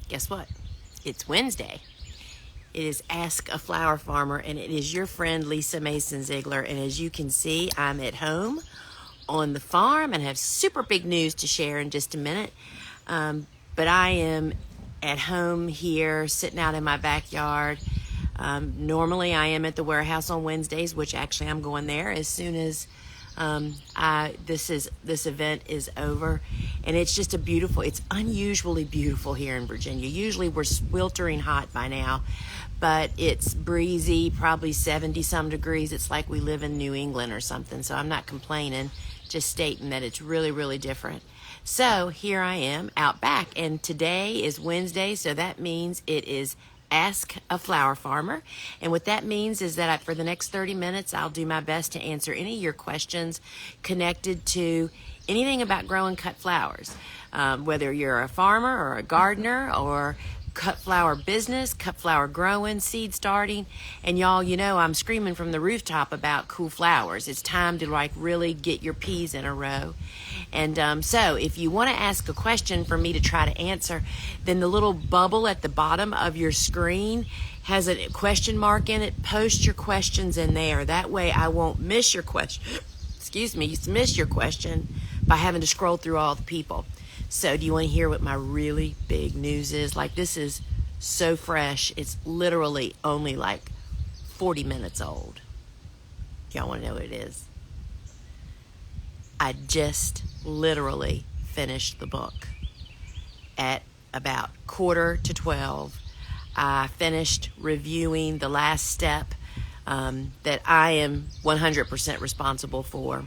Guess what? It's Wednesday. It is Ask a Flower Farmer, and it is your friend Lisa Mason Ziegler. And as you can see, I'm at home on the farm and have super big news to share in just a minute. But I am at home here, sitting out in my backyard. Normally I am at the warehouse on Wednesdays, which actually I'm going there as soon as this event is over. And it's just it's unusually beautiful here in Virginia. Usually we're sweltering hot by now, but it's breezy, probably 70 some degrees. It's like we live in New England or something. So I'm not complaining, just stating that it's really, really different. So here I am out back, and today is Wednesday, so that means it is Ask a Flower Farmer. And what that means is that for the next 30 minutes, I'll do my best to answer any of your questions connected to anything about growing cut flowers. Whether you're a farmer or a gardener or cut flower business, cut flower growing, seed starting. And y'all, you know I'm screaming from the rooftop about cool flowers. It's time to really get your P's in a row. And so if you want to ask a question for me to try to answer, then the little bubble at the bottom of your screen has a question mark in it. Post your questions in there. That way I won't miss your question. Miss your question by having to scroll through all the people. So do you want to hear what my really big news is? This is so fresh. It's literally only 40 minutes old. Y'all want to know what it is? I just literally finished the book at about 11:45. I finished reviewing the last step that I am 100% responsible for,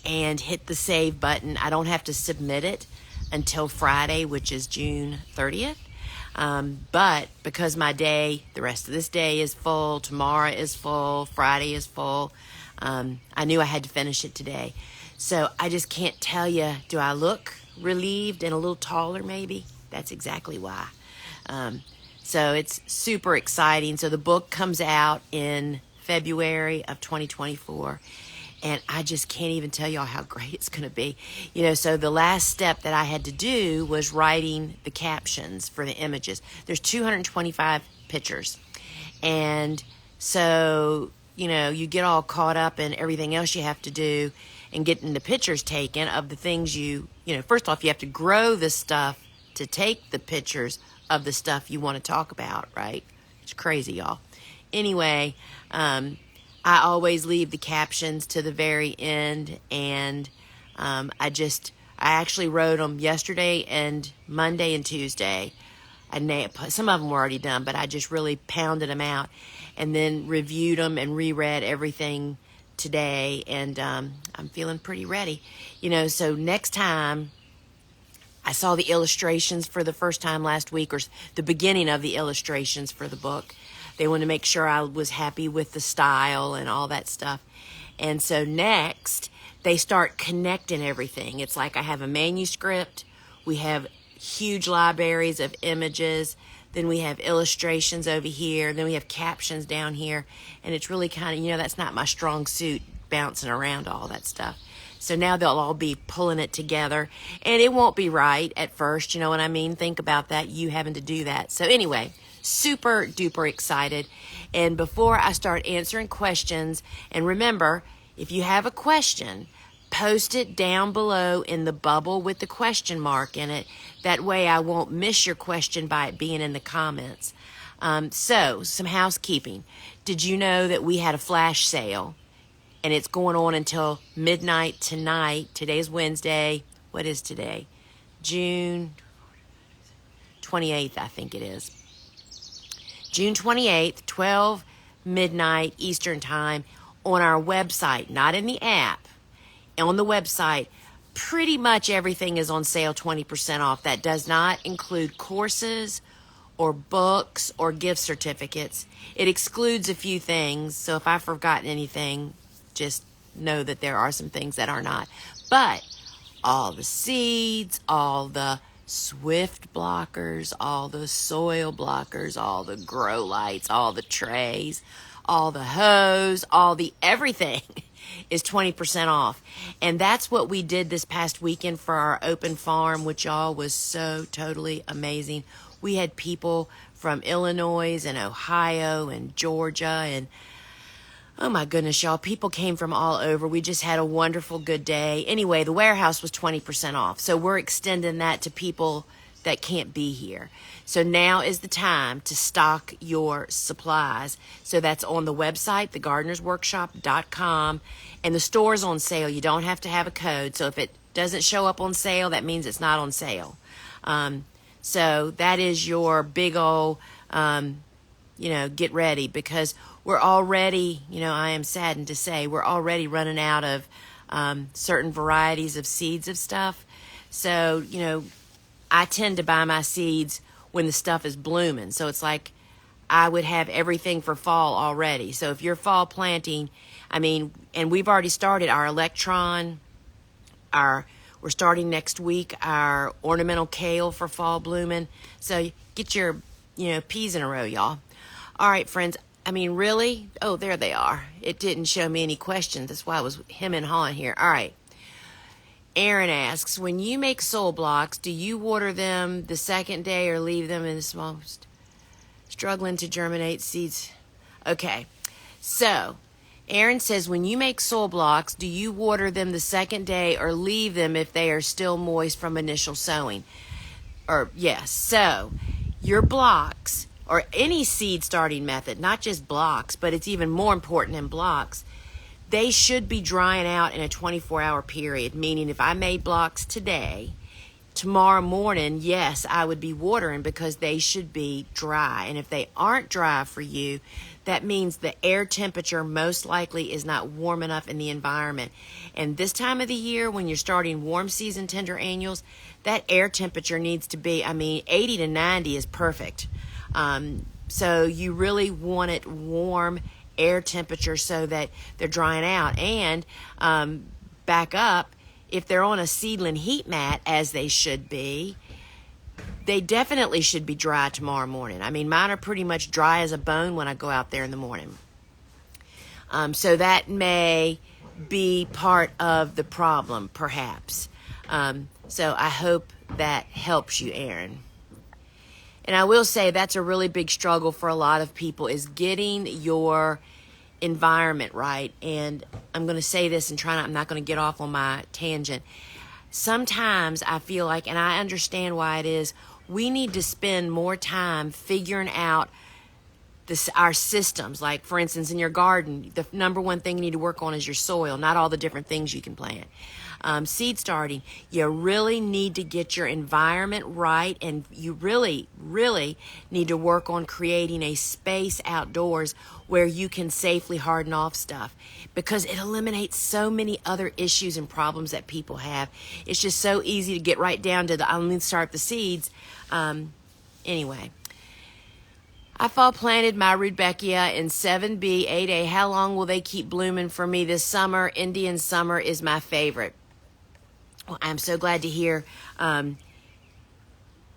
and hit the save button. I don't have to submit it until Friday, which is June 30th. But because the rest of this day is full, tomorrow is full, Friday is full, I knew I had to finish it today. So I just can't tell you, do I look relieved and a little taller maybe? That's exactly why. So it's super exciting. So the book comes out in February of 2024. And I just can't even tell y'all how great it's going to be. So the last step that I had to do was writing the captions for the images. There's 225 pictures. And so, you get all caught up in everything else you have to do and getting the pictures taken of the things first off, you have to grow the stuff to take the pictures of the stuff you want to talk about, right? It's crazy, y'all. Anyway, I always leave the captions to the very end, and I actually wrote them yesterday and Monday and Tuesday. Some of them were already done, but I just really pounded them out and then reviewed them and reread everything today, and I'm feeling pretty ready. So next time, I saw the illustrations for the first time last week, or the beginning of the illustrations for the book. They wanted to make sure I was happy with the style and all that stuff. And so next, they start connecting everything. It's like I have a manuscript. We have huge libraries of images. Then we have illustrations over here. Then we have captions down here. And it's really kind of, that's not my strong suit, bouncing around all that stuff. So now they'll all be pulling it together. And it won't be right at first, you know what I mean? Think about that, you having to do that. So anyway, super duper excited. And before I start answering questions, and remember, if you have a question, post it down below in the bubble with the question mark in it. That way I won't miss your question by it being in the comments. So some housekeeping. Did you know that we had a flash sale? And it's going on until midnight tonight. Today's Wednesday. What is today? June 28th, I think it is. June 28th, 12 midnight Eastern time, on our website, not in the app, on the website. Pretty much everything is on sale 20% off. That does not include courses or books or gift certificates. It excludes a few things, so if I've forgotten anything, just know that there are some things that are not. But all the seeds, all the Swift blockers, all the soil blockers, all the grow lights, all the trays, all the hose, all the everything is 20% off. And that's what we did this past weekend for our open farm, which y'all was so totally amazing. We had people from Illinois and Ohio and Georgia and oh my goodness, y'all, people came from all over. We just had a wonderful, good day. Anyway, the warehouse was 20% off. So we're extending that to people that can't be here. So now is the time to stock your supplies. So that's on the website, thegardenersworkshop.com. And the store's on sale. You don't have to have a code. So if it doesn't show up on sale, that means it's not on sale. So that is your big old, get ready, because we're already, I am saddened to say, we're already running out of certain varieties of seeds of stuff. So, I tend to buy my seeds when the stuff is blooming. So it's like I would have everything for fall already. So if you're fall planting, and we've already started our electron, we're starting next week our ornamental kale for fall blooming. So get your, peas in a row, y'all. All right, friends. Really? Oh, there they are. It didn't show me any questions. That's why I was hemming and hawing here. All right. Aaron asks, when you make soil blocks, do you water them the second day or leave them in the small, struggling to germinate seeds? Okay. So, Aaron says, when you make soil blocks, do you water them the second day or leave them if they are still moist from initial sowing? Yes. So, your blocks, or any seed starting method, not just blocks, but it's even more important in blocks, they should be drying out in a 24-hour period, meaning if I made blocks today, tomorrow morning, yes, I would be watering because they should be dry. And if they aren't dry for you, that means the air temperature most likely is not warm enough in the environment. And this time of the year, when you're starting warm season tender annuals, that air temperature needs to be, 80 to 90 is perfect. So you really want it warm air temperature so that they're drying out. And back up, if they're on a seedling heat mat, as they should be, they definitely should be dry tomorrow morning. Mine are pretty much dry as a bone when I go out there in the morning. So that may be part of the problem, perhaps. So I hope that helps you, Aaron. And I will say that's a really big struggle for a lot of people, is getting your environment right. And I'm going to say this and I'm not going to get off on my tangent. Sometimes I feel like, and I understand why it is, we need to spend more time figuring out our systems. Like, for instance, in your garden, the number one thing you need to work on is your soil, not all the different things you can plant. Seed starting, you really need to get your environment right, and you really, really need to work on creating a space outdoors where you can safely harden off stuff, because it eliminates so many other issues and problems that people have. It's just so easy to get right down to I'm going to start the seeds. Anyway. I fall planted my Rudbeckia in 7B, 8A. How long will they keep blooming for me this summer? Indian summer is my favorite. Well, I'm so glad to hear.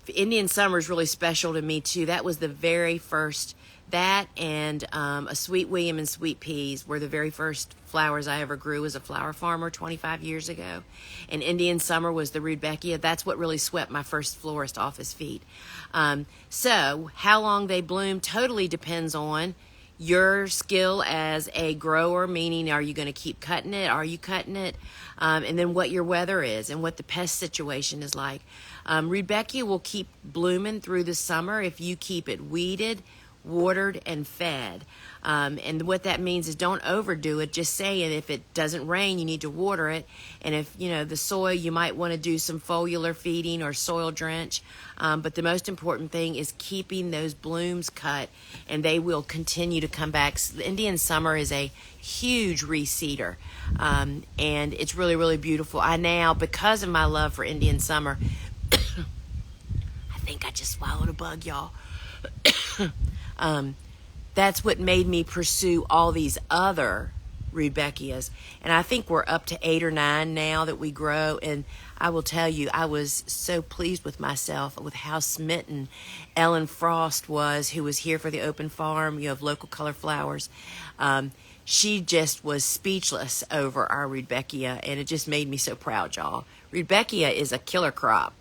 Indian summer is really special to me, too. That was the very first, that and a Sweet William and Sweet Peas were the very first flowers I ever grew as a flower farmer 25 years ago. And Indian summer was the Rudbeckia. That's what really swept my first florist off his feet. So how long they bloom totally depends on your skill as a grower, meaning are you going to keep cutting it? Are you cutting it? And then what your weather is and what the pest situation is like. Rudbeckia will keep blooming through the summer if you keep it weeded, watered, and fed. And what that means is don't overdo it. Just saying, if it doesn't rain, you need to water it. And if, the soil, you might want to do some foliar feeding or soil drench. But the most important thing is keeping those blooms cut, and they will continue to come back. The Indian summer is a huge reseeder, and it's really, really beautiful. I now, because of my love for Indian summer, I think I just swallowed a bug, y'all. That's what made me pursue all these other Rudbeckias. And I think we're up to 8 or 9 now that we grow. And I will tell you, I was so pleased with myself with how smitten Ellen Frost was, who was here for the open farm. You have Local Color Flowers. she just was speechless over our Rudbeckia, and it just made me so proud, y'all. Rudbeckia is a killer crop.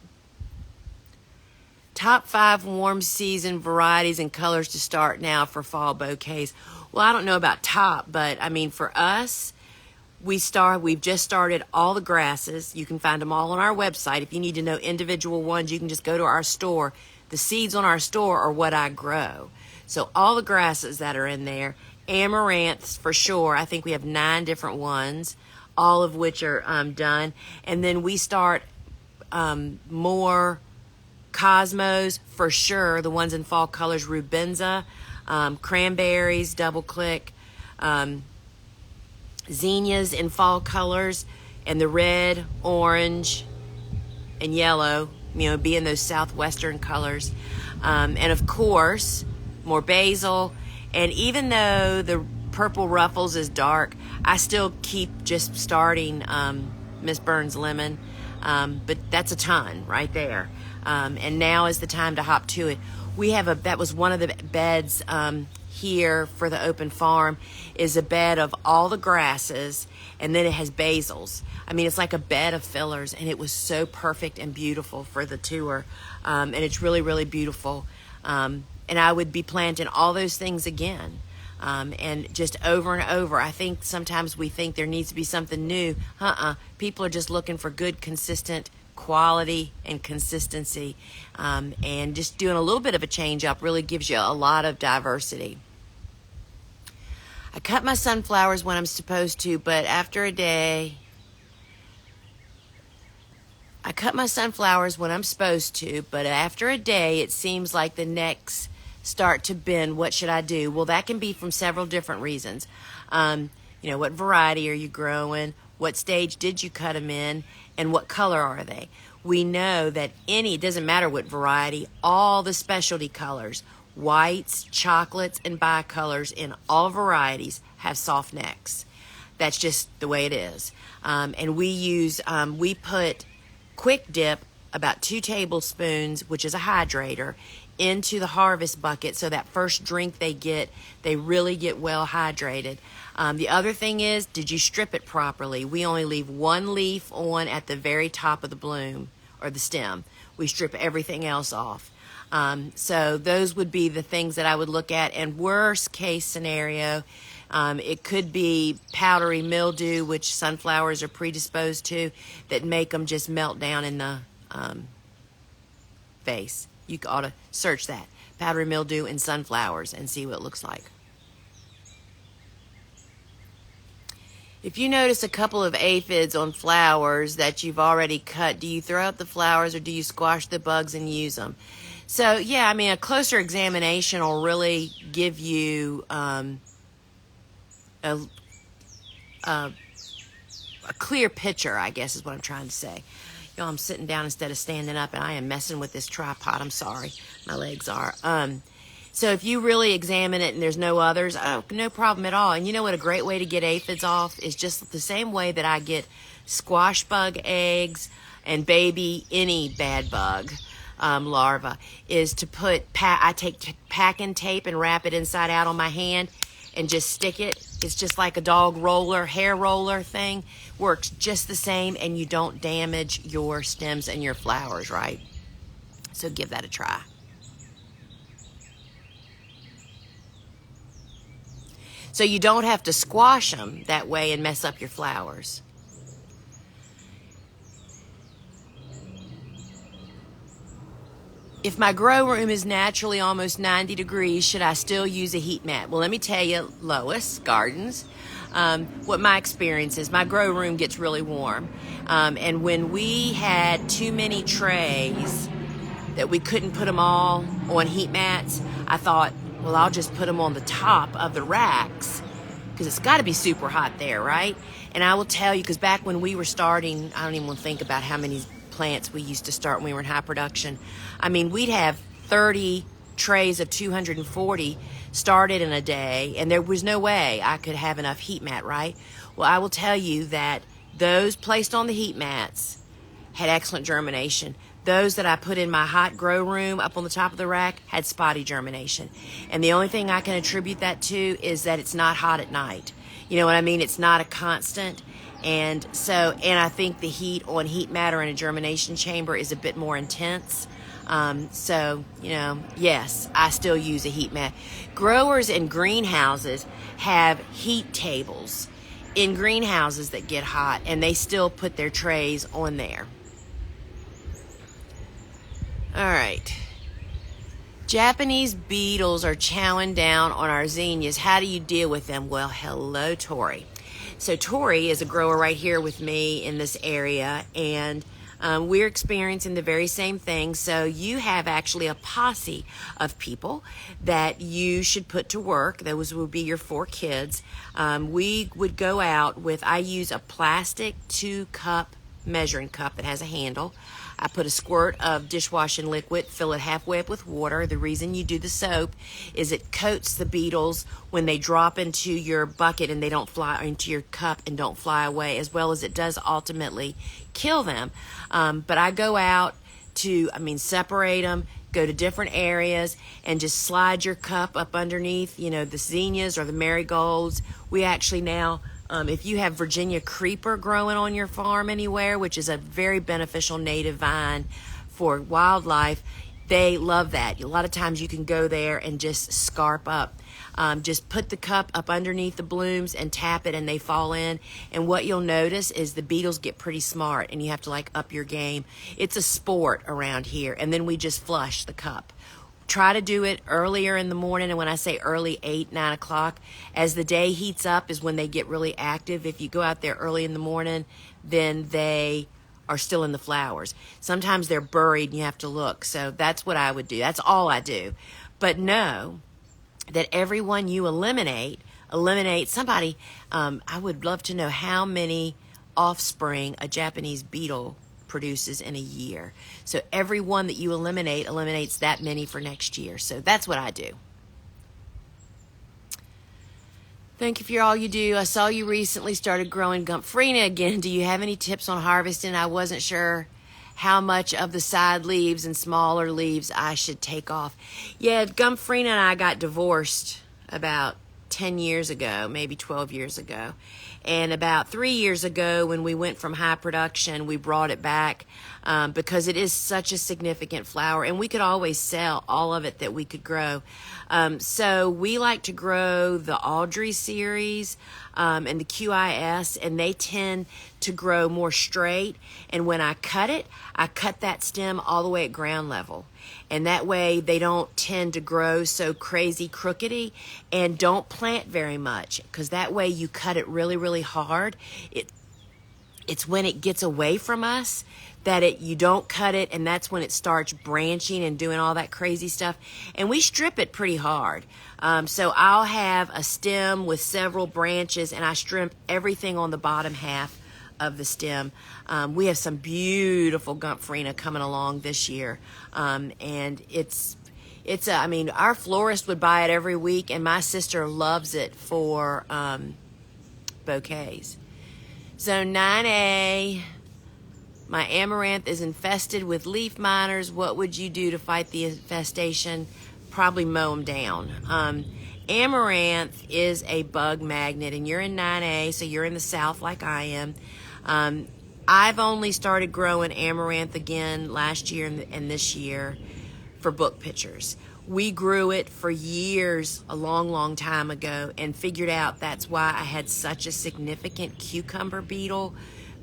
Top 5 warm season varieties and colors to start now for fall bouquets. Well, I don't know about top, but I mean for us, we've just started all the grasses. You can find them all on our website. If you need to know individual ones, you can just go to our store. The seeds on our store are what I grow. So all the grasses that are in there, amaranths for sure. I think we have 9 different ones, all of which are done. And then we start more cosmos for sure, the ones in fall colors, rubenza, cranberries, double click, zinnias in fall colors, and the red, orange, and yellow, being those southwestern colors. And of course, more basil. And even though the purple ruffles is dark, I still keep just starting Miss Burns Lemon. But that's a ton right there. And now is the time to hop to it. That was one of the beds here for the open farm, is a bed of all the grasses, and then it has basils. I mean, it's like a bed of fillers, and it was so perfect and beautiful for the tour. And it's really, really beautiful. And I would be planting all those things again. And just over and over. I think sometimes we think there needs to be something new. People are just looking for good, consistent quality and consistency. And just doing a little bit of a change up really gives you a lot of diversity. I cut my sunflowers when I'm supposed to, but after a day... I cut my sunflowers when I'm supposed to, but after a day, it seems like the necks start to bend. What should I do? Well, that can be from several different reasons. What variety are you growing? What stage did you cut them in? And what color are they? We know that it doesn't matter what variety, all the specialty colors, whites, chocolates, and bicolors in all varieties have soft necks. That's just the way it is. And we put quick dip, about 2 tablespoons, which is a hydrator, into the harvest bucket, so that first drink they really get well hydrated. The other thing is, did you strip it properly? We only leave 1 leaf on at the very top of the bloom or the stem. We strip everything else off. So those would be the things that I would look at. And worst case scenario, it could be powdery mildew, which sunflowers are predisposed to, that make them just melt down in the vase. You ought to search that, powdery mildew in sunflowers, and see what it looks like. If you notice a couple of aphids on flowers that you've already cut, do you throw out the flowers or do you squash the bugs and use them? So, yeah, I mean, a closer examination will really give you a clear picture, I guess is what I'm trying to say. I'm sitting down instead of standing up, and I am messing with this tripod. I'm sorry. My legs are. So if you really examine it and there's no others, no problem at all. And you know what a great way to get aphids off is just the same way that I get squash bug eggs and baby any bad bug larva, is to I take packing tape and wrap it inside out on my hand and just stick it. It's just like a dog roller, hair roller thing. Works just the same, and you don't damage your stems and your flowers, right? So give that a try. So you don't have to squash them that way and mess up your flowers. If my grow room is naturally almost 90 degrees, should I still use a heat mat? Well, let me tell you, Lois Gardens, what my experience is. My grow room gets really warm. And when we had too many trays that we couldn't put them all on heat mats, I thought, well, I'll just put them on the top of the racks because it's got to be super hot there, right? And I will tell you, because back when we were starting, I don't even want to think about how many plants we used to start when we were in high production. I mean, we'd have 30 trays of 240 started in a day, and there was no way I could have enough heat mat, right? Well, I will tell you that those placed on the heat mats had excellent germination. Those that I put in my hot grow room up on the top of the rack had spotty germination. And the only thing I can attribute that to is that it's not hot at night. You know what I mean? It's not a constant. And I think the heat on heat matter in a germination chamber is a bit more intense. Yes, I still use a heat mat. Growers in greenhouses have heat tables in greenhouses that get hot, and they still put their trays on there. All right. Japanese beetles are chowing down on our zinnias. How do you deal with them? Well, hello, Tori. So Tori is a grower right here with me in this area, and we're experiencing the very same thing. So you have actually a posse of people that you should put to work. Those would be your 4 kids. We would go out with, I use a plastic 2-cup measuring cup that has a handle. I put a squirt of dishwashing liquid, fill it halfway up with water. The reason you do the soap is it coats the beetles when they drop into your bucket and they don't fly, or into your cup and don't fly away, as well as it does ultimately kill them. But I go out to, separate them, go to different areas, and just slide your cup up underneath, the zinnias or the marigolds. We actually now, if you have Virginia creeper growing on your farm anywhere, which is a very beneficial native vine for wildlife, they love that. A lot of times you can go there and just scarp up. Just put the cup up underneath the blooms and tap it, and they fall in. And what you'll notice is the beetles get pretty smart, and you have to up your game. It's a sport around here. And then we just flush the cup. Try to do it earlier in the morning, and when I say early, 8, 9 o'clock, as the day heats up is when they get really active. If you go out there early in the morning, then they are still in the flowers. Sometimes they're buried and you have to look. So that's what I would do. That's all I do. But know that everyone you eliminate somebody. I would love to know how many offspring a Japanese beetle produces in a year. So every one that you eliminates that many for next year. So that's what I do. Thank you for all you do. I saw you recently started growing Gumpfrina again. Do you have any tips on harvesting? I wasn't sure how much of the side leaves and smaller leaves I should take off. Yeah, Gumpfrina and I got divorced about 10 years ago, maybe 12 years ago. And about 3 years ago, when we went from high production, we brought it back because it is such a significant flower, and we could always sell all of it that we could grow. So we like to grow the Audrey series and the QIS, and they tend to grow more straight. And when I cut that stem all the way at ground level. And that way they don't tend to grow so crazy crookedy, and don't plant very much, because that way you cut it really, really hard. It's when it gets away from us that you don't cut it, and that's when it starts branching and doing all that crazy stuff. And we strip it pretty hard. So I'll have a stem with several branches, and I strip everything on the bottom half of the stem. We have some beautiful Gumpfrina coming along this year, and our florist would buy it every week, and my sister loves it for bouquets. So 9A, my amaranth is infested with leaf miners. What would you do to fight the infestation? Probably mow them down. Amaranth is a bug magnet, and you're in 9A, so you're in the south like I am. I've only started growing amaranth again last year and this year for book pictures. We grew it for years, a long, long time ago, and figured out that's why I had such a significant cucumber beetle,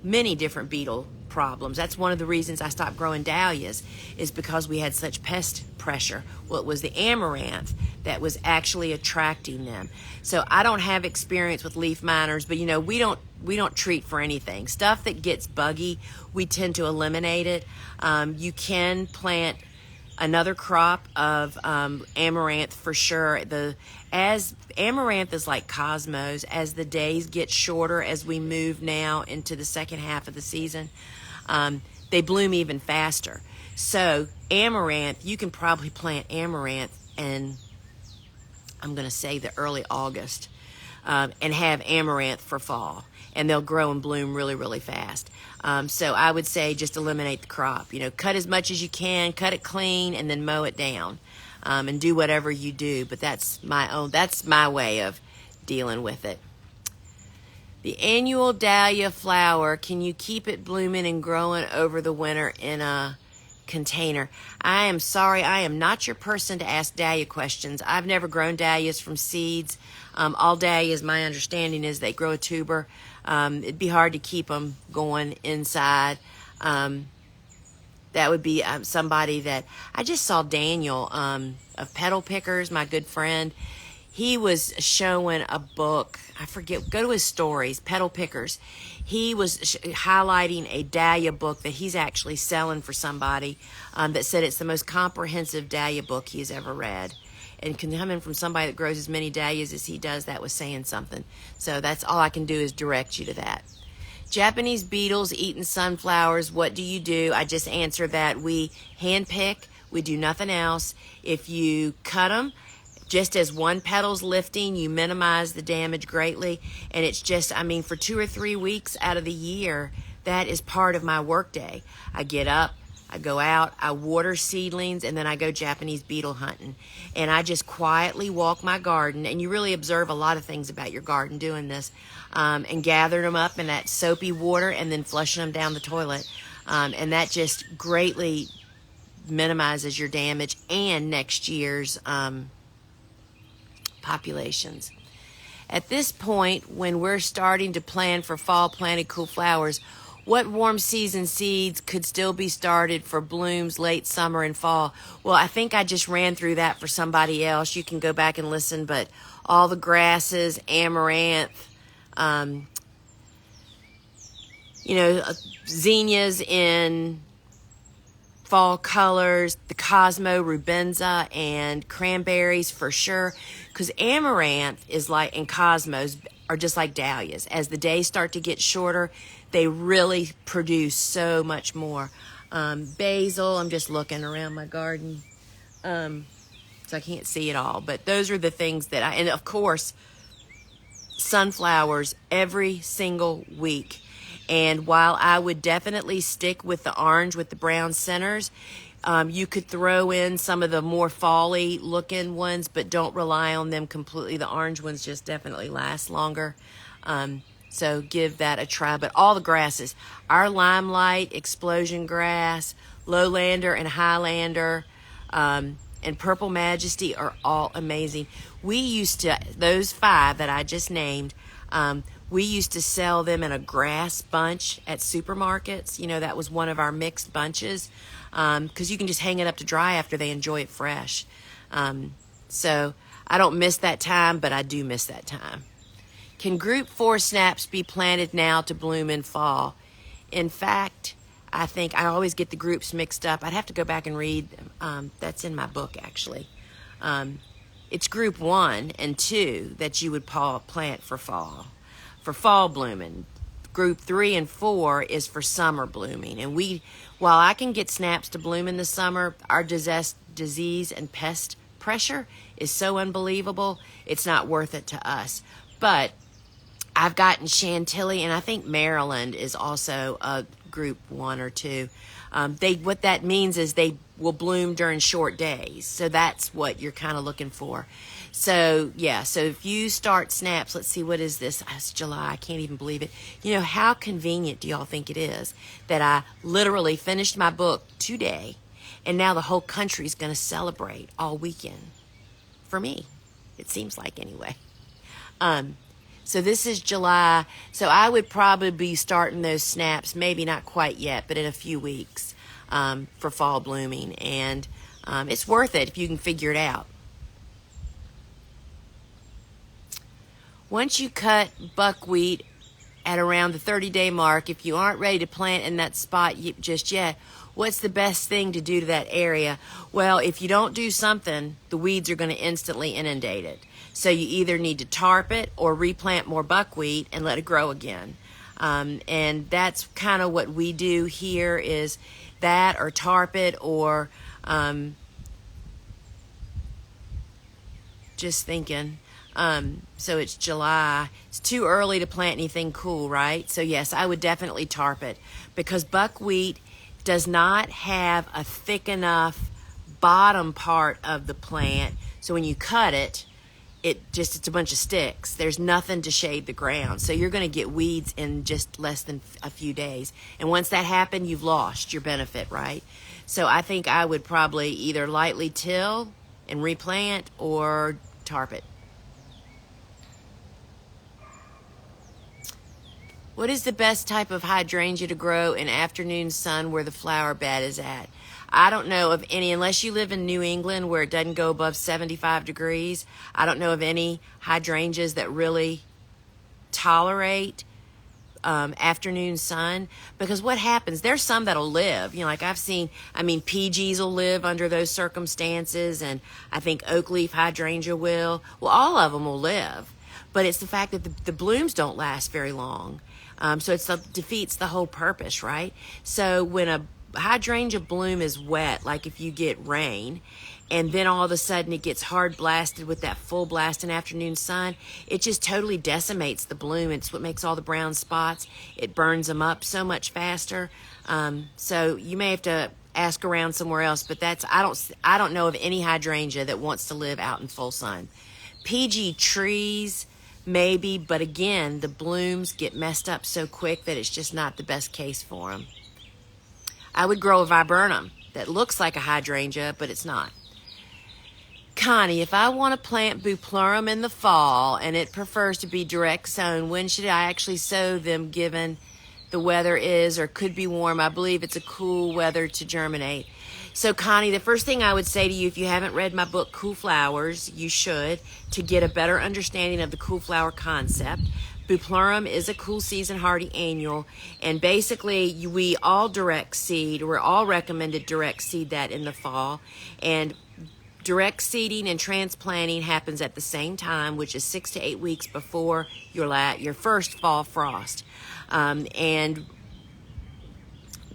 many different beetle problems. That's one of the reasons I stopped growing dahlias, is because we had such pest pressure. Well, it was the amaranth that was actually attracting them. So I don't have experience with leaf miners, but we don't treat for anything. Stuff that gets buggy, we tend to eliminate it. You can plant another crop of amaranth for sure. As amaranth is like cosmos, as the days get shorter, as we move now into the second half of the season, they bloom even faster. So amaranth, you can probably plant amaranth in, I'm going to say, the early August, and have amaranth for fall, and they'll grow and bloom really, really fast. So I would say just eliminate the crop. Cut as much as you can, cut it clean, and then mow it down, and do whatever you do. But that's my way of dealing with it. The annual dahlia flower, can you keep it blooming and growing over the winter in a container? I am sorry, I am not your person to ask dahlia questions. I've never grown dahlias from seeds. All dahlias, my understanding is they grow a tuber. It'd be hard to keep them going inside. That would be somebody that I just saw Daniel of Petal Pickers, my good friend. He was showing a book. I forget. Go to his stories, Petal Pickers. He was highlighting a dahlia book that he's actually selling for somebody that said it's the most comprehensive dahlia book he's ever read. And coming from somebody that grows as many dahlias as he does, that was saying something. So that's all I can do is direct you to that. Japanese beetles eating sunflowers, what do you do? I just answered that. We hand pick. We do nothing else. If you cut them, just as one petal's lifting, you minimize the damage greatly. And it's just, I mean, for 2 or 3 weeks out of the year, that is part of my workday. I get up, I go out, I water seedlings, and then I go Japanese beetle hunting. And I just quietly walk my garden, and you really observe a lot of things about your garden doing this, and gathering them up in that soapy water and then flushing them down the toilet. And that just greatly minimizes your damage and next year's populations. At this point, when we're starting to plan for fall planted cool flowers, what warm season seeds could still be started for blooms late summer and fall? Well, I think I just ran through that for somebody else. You can go back and listen, but all the grasses, amaranth, zinnias in fall colors, the Cosmo Rubenza, and cranberries for sure. Because amaranth is like, and cosmos are just like dahlias. As the days start to get shorter, they really produce so much more. Basil, I'm just looking around my garden. So I can't see it all. But those are the things that and of course, sunflowers every single week. And while I would definitely stick with the orange with the brown centers, you could throw in some of the more fall-y looking ones, but don't rely on them completely. The orange ones just definitely last longer. So give that a try. But all the grasses, our limelight, explosion grass, lowlander and highlander, and purple majesty are all amazing. We used to, those 5 that I just named, we used to sell them in a grass bunch at supermarkets. That was one of our mixed bunches, because you can just hang it up to dry after they enjoy it fresh. So I don't miss that time, but I do miss that time. Can group 4 snaps be planted now to bloom in fall? In fact, I think I always get the groups mixed up. I'd have to go back and read. That's in my book, actually. It's group 1 and 2 that you would plant for fall blooming. Group 3 and 4 is for summer blooming. And while I can get snaps to bloom in the summer, our disease and pest pressure is so unbelievable, it's not worth it to us. But I've gotten Chantilly, and I think Maryland is also a group 1 or 2. What that means is they will bloom during short days. So that's what you're kind of looking for. So, yeah, so if you start snaps, let's see, what is this? It's July. I can't even believe it. How convenient do y'all think it is that I literally finished my book today, and now the whole country's going to celebrate all weekend for me. It seems like, anyway. So this is July. So I would probably be starting those snaps, maybe not quite yet, but in a few weeks for fall blooming. And it's worth it if you can figure it out. Once you cut buckwheat at around the 30-day mark, if you aren't ready to plant in that spot just yet, what's the best thing to do to that area? Well, if you don't do something, the weeds are going to instantly inundate it. So you either need to tarp it or replant more buckwheat and let it grow again. And that's kind of what we do here, is that, or tarp it, or just thinking. So it's July. It's too early to plant anything cool, right? So yes, I would definitely tarp it, because buckwheat does not have a thick enough bottom part of the plant. So when you cut it, it's a bunch of sticks. There's nothing to shade the ground. So you're going to get weeds in just less than a few days. And once that happened, you've lost your benefit, right? So I think I would probably either lightly till and replant or tarp it. What is the best type of hydrangea to grow in afternoon sun where the flower bed is at? I don't know of any, unless you live in New England where it doesn't go above 75 degrees. I don't know of any hydrangeas that really tolerate afternoon sun, because what happens, there's some that'll live, like I've seen, PGs will live under those circumstances, and I think oak leaf hydrangea will. Well, all of them will live, but it's the fact that the blooms don't last very long. So it defeats the whole purpose, right? So when a hydrangea bloom is wet, like if you get rain, and then all of a sudden it gets hard blasted with that full blasting afternoon sun, it just totally decimates the bloom. It's what makes all the brown spots. It burns them up so much faster. So you may have to ask around somewhere else, but I don't know of any hydrangea that wants to live out in full sun. PG trees, maybe, but again, the blooms get messed up so quick that it's just not the best case for them. I would grow a viburnum that looks like a hydrangea, but it's not. Connie, if I want to plant bupleurum in the fall and it prefers to be direct sown, when should I actually sow them given the weather is or could be warm? I believe it's a cool weather to germinate. So Connie, the first thing I would say to you, if you haven't read my book, Cool Flowers, you should, to get a better understanding of the cool flower concept. Bupleurum is a cool season hardy annual, and basically we all direct seed. We're all recommended direct seed that in the fall, and direct seeding and transplanting happens at the same time, which is 6 to 8 weeks before your first fall frost, and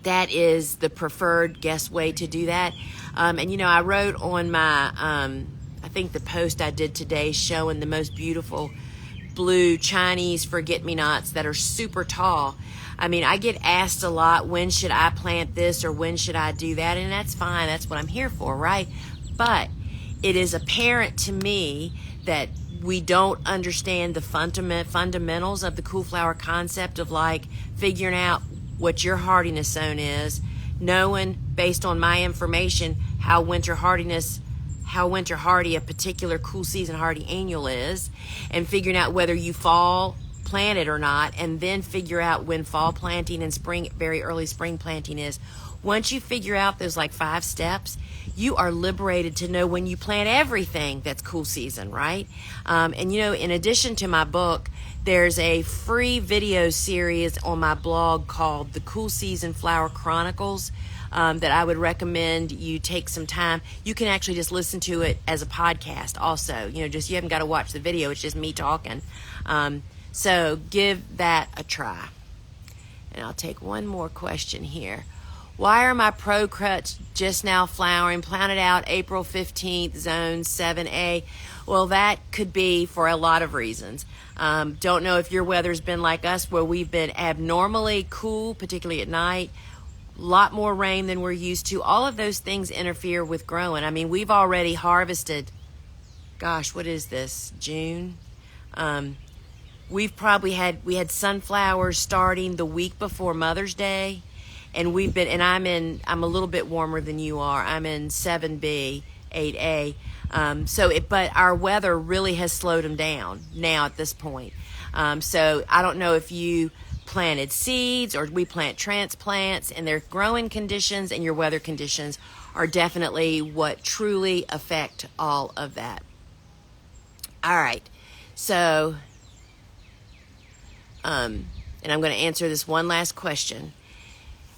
that is the preferred guess way to do that. And I wrote on my I think the post I did today showing the most beautiful blue Chinese forget-me-nots that are super tall. I get asked a lot, when should I plant this or when should I do that? And that's fine. That's what I'm here for, right? But it is apparent to me that we don't understand the fundamentals of the cool flower concept of figuring out what your hardiness zone is, knowing based on my information how winter hardy a particular cool season hardy annual is, and figuring out whether you fall plant it or not, and then figure out when fall planting and very early spring planting is. Once you figure out those 5 steps, you are liberated to know when you plant everything that's cool season, right? And in addition to my book, there's a free video series on my blog called The Cool Season Flower Chronicles that I would recommend you take some time. You can actually just listen to it as a podcast also. You haven't got to watch the video. It's just me talking. So give that a try. And I'll take one more question here. Why are my procruts just now flowering? Planted out April 15th, zone 7A. Well, that could be for a lot of reasons. Don't know if your weather's been like us, where we've been abnormally cool, particularly at night. A lot more rain than we're used to. All of those things interfere with growing. We've already harvested, what is this, June? We had sunflowers starting the week before Mother's Day. And I'm a little bit warmer than you are. I'm in 7B, 8A. But our weather really has slowed them down now at this point. So I don't know if you planted seeds or we plant transplants, and their growing conditions and your weather conditions are definitely what truly affect all of that. All right. So, and I'm going to answer this one last question.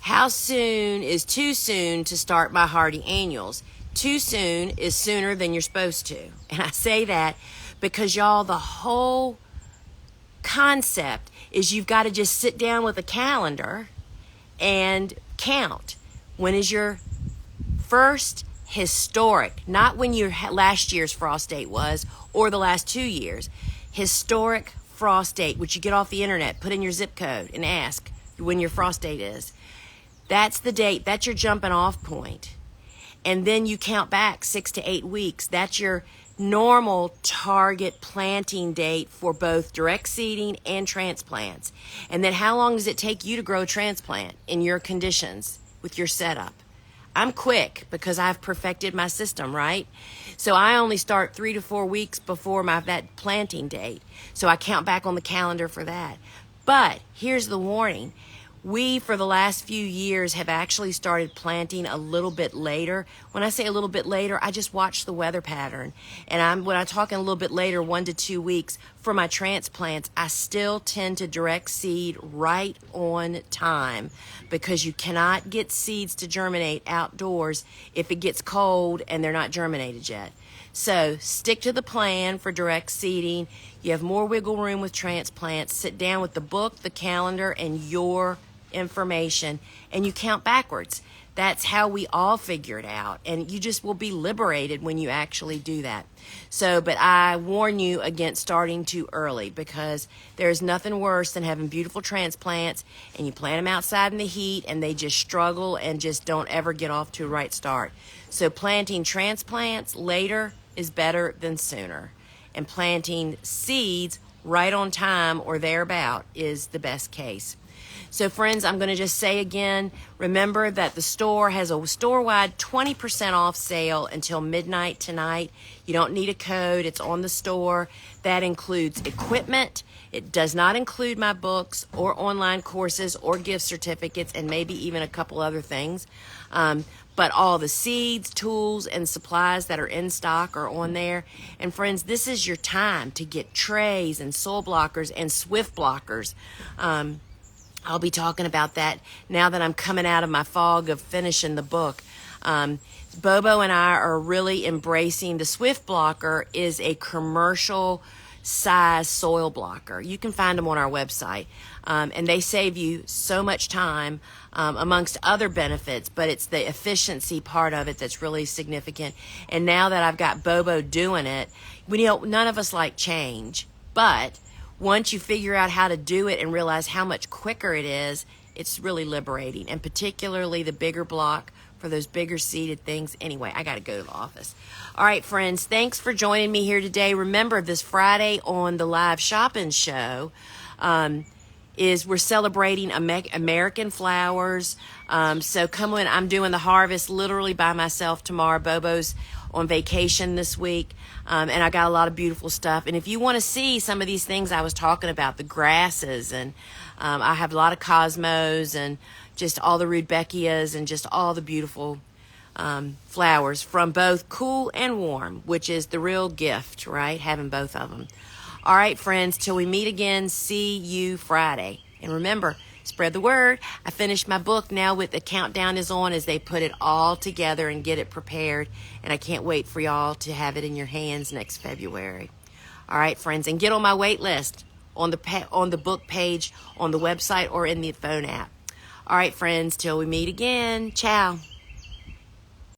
How soon is too soon to start my hardy annuals? Too soon is sooner than you're supposed to. And I say that because, y'all, the whole concept is you've got to just sit down with a calendar and count. When is your first historic, not when your last year's frost date was or the last 2 years, historic frost date, which you get off the internet, put in your zip code and ask when your frost date is. That's the date. That's your jumping off point. and then you count back 6 to 8 weeks. That's your normal target planting date for both direct seeding and transplants. And then how long does it take you to grow a transplant in your conditions with your setup? I'm quick because I've perfected my system, right? So I only start 3 to 4 weeks before that planting date. So I count back on the calendar for that. But here's the warning. We, for the last few years, have actually started planting a little bit later. When I say a little bit later, I just watch the weather pattern. And when I'm talking a little bit later, 1 to 2 weeks, for my transplants, I still tend to direct seed right on time, because you cannot get seeds to germinate outdoors if it gets cold and they're not germinated yet. So stick to the plan for direct seeding. You have more wiggle room with transplants. Sit down with the book, the calendar, and your information, and you count backwards. That's how we all figure it out, and you just will be liberated when you actually do that. So, but I warn you against starting too early, because there's nothing worse than having beautiful transplants and you plant them outside in the heat and they just struggle and just don't ever get off to a right start. So planting transplants later is better than sooner, and planting seeds right on time or thereabout is the best case. So friends, I'm going to just say again, remember that the store has a store-wide 20% off sale until midnight tonight. You don't need a code. It's on the store. That includes equipment. It does not include my books or online courses or gift certificates, and maybe even a couple other things. But all the seeds, tools, and supplies that are in stock are on there. And friends, this is your time to get trays and soil blockers and swift blockers. I'll be talking about that now that I'm coming out of my fog of finishing the book. Bobo and I are really embracing the Swift Blocker. Is a commercial size soil blocker. You can find them on our website, and they save you so much time, amongst other benefits, but it's the efficiency part of it that's really significant. And now that I've got Bobo doing it, none of us like change, but once you figure out how to do it and realize how much quicker it is, it's really liberating, and particularly the bigger block for those bigger seeded things. Anyway, I got to go to the office. All right, friends, thanks for joining me here today. Remember, this Friday on the live shopping show we're celebrating American flowers. So come on, I'm doing the harvest literally by myself tomorrow. Bobo's on vacation this week, and I got a lot of beautiful stuff. And if you want to see some of these things I was talking about, the grasses, and I have a lot of cosmos and just all the rudbeckias and just all the beautiful flowers from both cool and warm, which is the real gift, right? Having both of them. All right, friends, till we meet again, see you Friday. And remember, spread the word. I finished my book now. With the countdown is on as they put it all together and get it prepared. And I can't wait for y'all to have it in your hands next February. All right, friends, and get on my wait list on the book page on the website or in the phone app. All right, friends, till we meet again. Ciao.